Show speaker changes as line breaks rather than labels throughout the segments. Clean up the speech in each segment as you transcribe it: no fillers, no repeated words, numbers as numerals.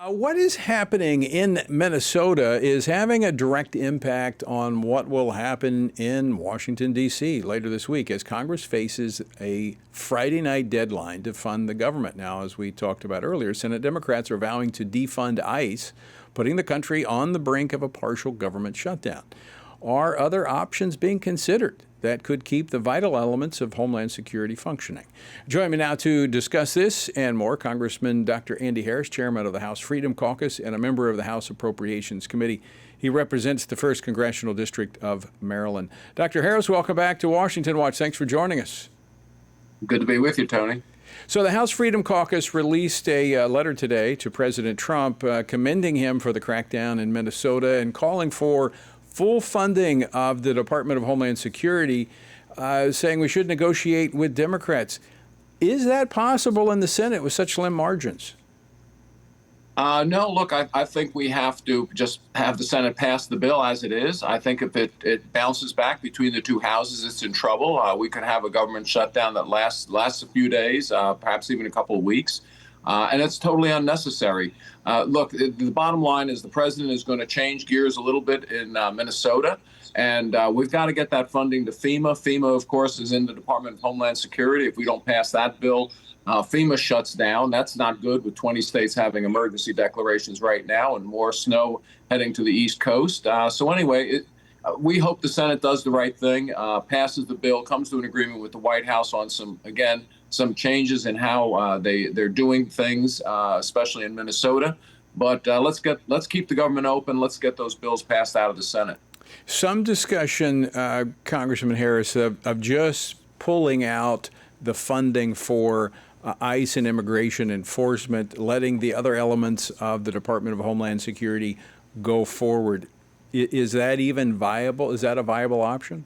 What is happening in Minnesota is having a direct impact on what will happen in Washington, D.C. later this week as Congress faces a Friday night deadline to fund the government. Now, as we talked about earlier, Senate Democrats are vowing to defund ICE, putting the country on the brink of a partial government shutdown. Are other options being considered that could keep the vital elements of Homeland Security functioning? Join me now to discuss this and more, Congressman Dr. Andy Harris, chairman of the House Freedom Caucus and a member of the House Appropriations Committee. He represents the 1st Congressional District of Maryland. Dr. Harris, welcome back to Washington Watch. Thanks for joining us.
Good to be with you, Tony.
So the House Freedom Caucus released a letter today to President Trump commending him for the crackdown in Minnesota and calling for full funding of the Department of Homeland Security, saying we should negotiate with Democrats. Is that possible in the Senate with such slim margins?
No, look, I think we have to just have the Senate pass the bill as it is. I think if it bounces back between the two houses, it's in trouble. We could have a government shutdown that lasts a few days, perhaps even a couple of weeks. And it's totally unnecessary. Look, the bottom line is the president is going to change gears a little bit in Minnesota, and we've got to get that funding to FEMA. FEMA, of course, is in the Department of Homeland Security. If we don't pass that bill, FEMA shuts down. That's not good with 20 states having emergency declarations right now and more snow heading to the East Coast. So anyway, we hope the Senate does the right thing, passes the bill, comes to an agreement with the White House on some changes in how they're doing things, especially in Minnesota. But let's keep the government open. Let's get those bills passed out of the Senate.
Some discussion, Congressman Harris, of just pulling out the funding for ICE and immigration enforcement, letting the other elements of the Department of Homeland Security go forward. Is that even viable? Is that a viable option?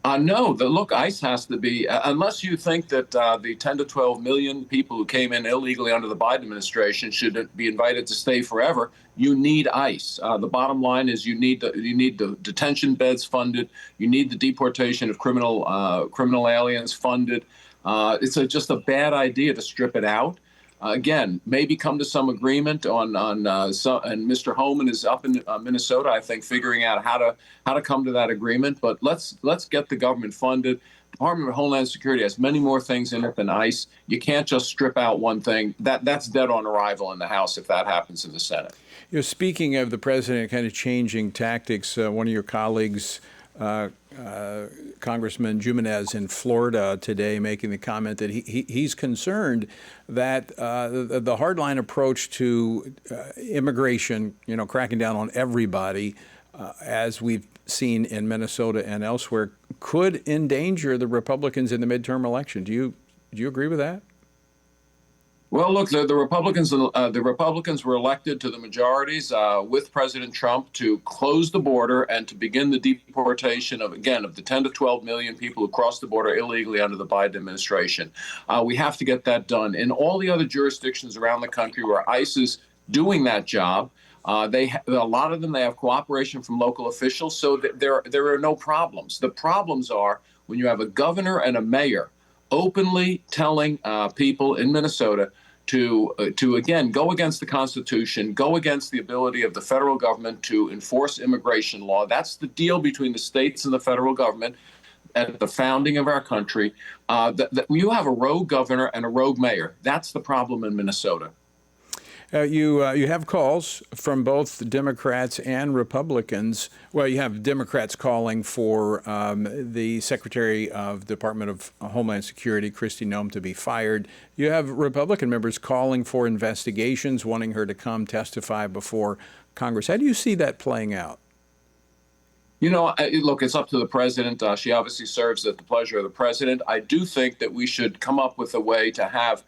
No, look, ICE has to be, unless you think that the 10 to 12 million people who came in illegally under the Biden administration should be invited to stay forever, you need ICE. The bottom line is you need the detention beds funded. You need the deportation of criminal aliens funded. It's just a bad idea to strip it out. Again, maybe come to some agreement and Mr. Homan is up in Minnesota, I think, figuring out how to come to that agreement. But let's get the government funded. Department of Homeland Security has many more things in it than ICE. You can't just strip out one thing. That's dead on arrival in the House if that happens in the Senate.
You know, speaking of the president kind of changing tactics, one of your colleagues, Congressman Jimenez in Florida today, making the comment that he's concerned that the hardline approach to immigration, cracking down on everybody, as we've seen in Minnesota and elsewhere, could endanger the Republicans in the midterm election. Do you agree with that?
Well, look, the Republicans were elected to the majorities with President Trump to close the border and to begin the deportation of the 10 to 12 million people who crossed the border illegally under the Biden administration. We have to get that done. In all the other jurisdictions around the country where ICE is doing that job, a lot of them, they have cooperation from local officials, so there are no problems. The problems are when you have a governor and a mayor openly telling people in Minnesota to again go against the Constitution, go against the ability of the federal government to enforce immigration law. That's the deal between the states and the federal government at the founding of our country. You have a rogue governor and a rogue mayor. That's the problem in Minnesota.
You have calls from both Democrats and Republicans. Well, you have Democrats calling for the Secretary of the Department of Homeland Security, Kristi Noem, to be fired. You have Republican members calling for investigations, wanting her to come testify before Congress. How do you see that playing out?
Look, it's up to the president. She obviously serves at the pleasure of the president. I do think that we should come up with a way to have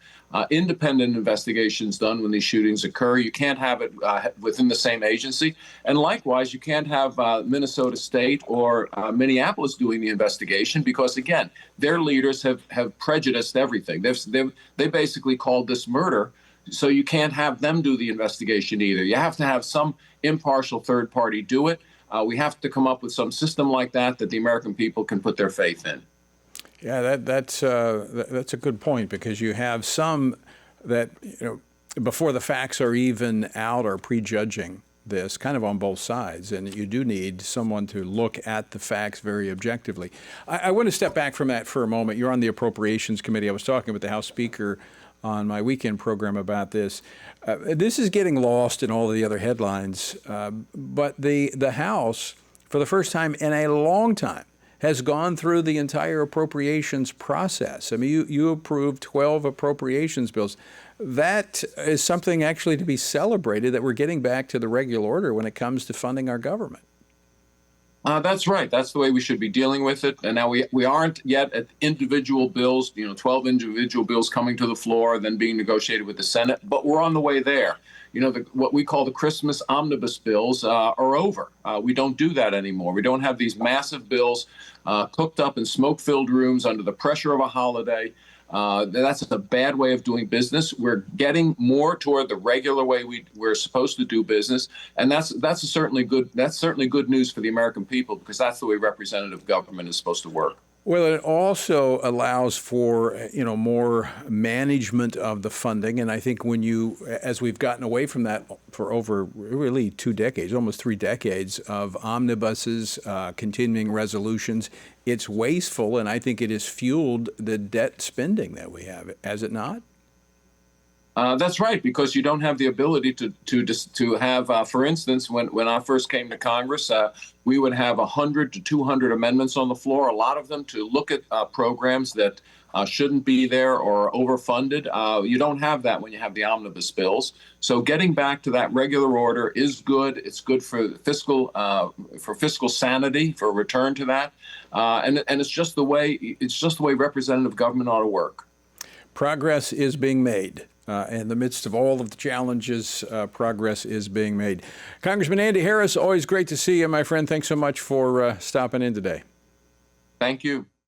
independent investigations done when these shootings occur. You can't have it within the same agency. And likewise, you can't have Minnesota State or Minneapolis doing the investigation because, again, their leaders have prejudiced everything. They basically called this murder. So you can't have them do the investigation either. You have to have some impartial third party do it. We have to come up with some system like that the American people can put their faith in.
Yeah, that's a good point because you have some that before the facts are even out or prejudging this, kind of on both sides. And you do need someone to look at the facts very objectively. I want to step back from that for a moment. You're on the Appropriations Committee. I was talking with the House Speaker on my weekend program about this. This is getting lost in all the other headlines, but the House, for the first time in a long time, has gone through the entire appropriations process. I mean, you approved 12 appropriations bills. That is something actually to be celebrated, that we're getting back to the regular order when it comes to funding our government.
That's right. That's the way we should be dealing with it. And now we aren't yet at individual bills, 12 individual bills coming to the floor, then being negotiated with the Senate. But we're on the way there. What we call the Christmas omnibus bills are over. We don't do that anymore. We don't have these massive bills cooked up in smoke-filled rooms under the pressure of a holiday. That's a bad way of doing business. We're getting more toward the regular way we're supposed to do business, and that's certainly good. That's certainly good news for the American people, because that's the way representative government is supposed to work.
Well, it also allows for, more management of the funding. And I think as we've gotten away from that for over really 2 decades, almost 3 decades of omnibuses, continuing resolutions, it's wasteful. And I think it has fueled the debt spending that we have, has it not?
That's right, because you don't have the ability to have, for instance, when I first came to Congress, we would have 100 to 200 amendments on the floor, a lot of them to look at programs that shouldn't be there or overfunded. You don't have that when you have the omnibus bills. So getting back to that regular order is good. It's good for fiscal sanity, for a return to that, and it's just the way representative government ought to work.
Progress is being made. In the midst of all of the challenges, progress is being made. Congressman Andy Harris, always great to see you, my friend. Thanks so much for stopping in today.
Thank you.